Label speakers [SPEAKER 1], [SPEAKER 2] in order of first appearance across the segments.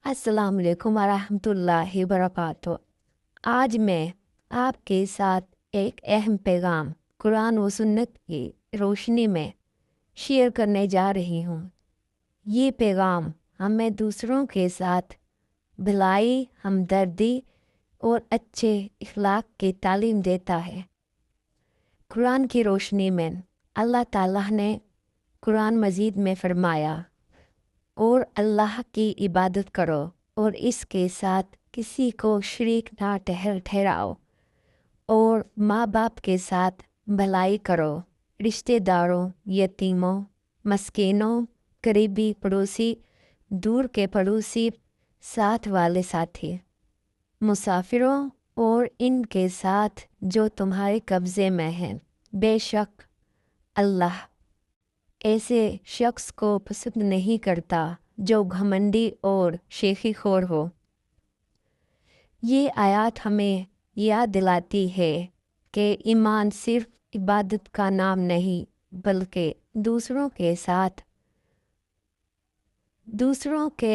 [SPEAKER 1] अस्सलाम वालेकुम वरहमतुल्लाहि वबरकातुहू। आज मैं आपके साथ एक अहम पैगाम कुरान व सुन्नत की रोशनी में शेयर करने जा रही हूँ। ये पैगाम हमें दूसरों के साथ भलाई, हमदर्दी और अच्छे इखलाक की तालीम देता है। कुरान की रोशनी में अल्लाह ताला ने कुरान मजीद में फरमाया, और अल्लाह की इबादत करो और इसके साथ किसी को शरीक ना ठहराओ, और माँ बाप के साथ भलाई करो, रिश्तेदारों, यतीमों, मस्कीनों, करीबी पड़ोसी, दूर के पड़ोसी, साथ वाले साथी, मुसाफिरों और इनके साथ जो तुम्हारे कब्ज़े में हैं। बेशक अल्लाह ऐसे शख्स को पसंद नहीं करता जो घमंडी और शेखी खोर हो। ये आयत हमें याद दिलाती है कि ईमान सिर्फ इबादत का नाम नहीं, बल्कि दूसरों के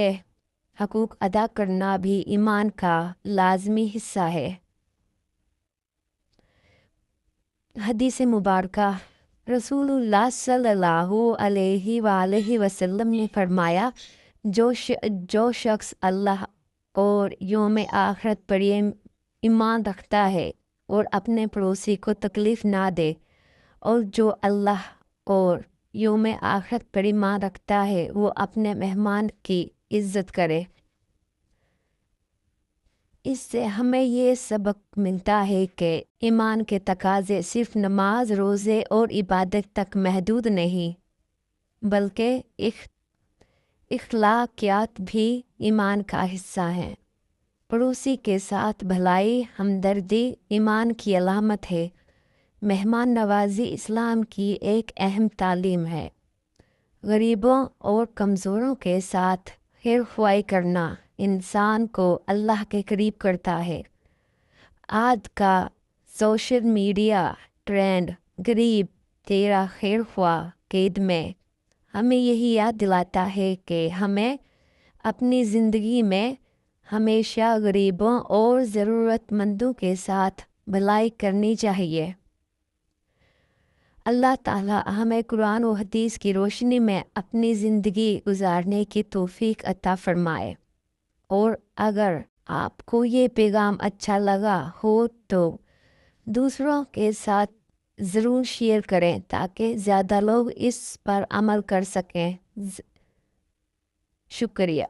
[SPEAKER 1] हकूक़ अदा करना भी ईमान का लाज़मी हिस्सा है। हदीस मुबारका रसूलुल्लाह सल्लल्लाहु अलैहि वसल्लम ने फरमाया, जो शख्स अल्लाह और यौम आखिरत पर ईमान रखता है और अपने पड़ोसी को तकलीफ़ ना दे, और जो अल्लाह और यौम आखिरत पर ईमान रखता है वो अपने मेहमान की इज़्ज़त करे। इससे हमें ये सबक मिलता है कि ईमान के तकाज़े सिर्फ नमाज, रोज़े और इबादत तक महदूद नहीं, बल्कि इखलाकियात भी ईमान का हिस्सा हैं। पड़ोसी के साथ भलाई, हमदर्दी ईमान की अलामत है। मेहमान नवाजी इस्लाम की एक अहम तालीम है। गरीबों और कमज़ोरों के साथ खैर-ख्वाही करना इंसान को अल्लाह के करीब करता है। आज का सोशल मीडिया ट्रेंड गरीब तेरा खैर ख्वाह कैद में हमें यही याद दिलाता है कि हमें अपनी ज़िंदगी में हमेशा गरीबों और ज़रूरतमंदों के साथ भलाई करनी चाहिए। अल्लाह ताला हमें कुरान और हदीस की रोशनी में अपनी ज़िंदगी गुजारने की तौफीक अता फरमाए। और अगर आपको ये पैगाम अच्छा लगा हो तो दूसरों के साथ ज़रूर शेयर करें ताकि ज़्यादा लोग इस पर अमल कर सकें। शुक्रिया।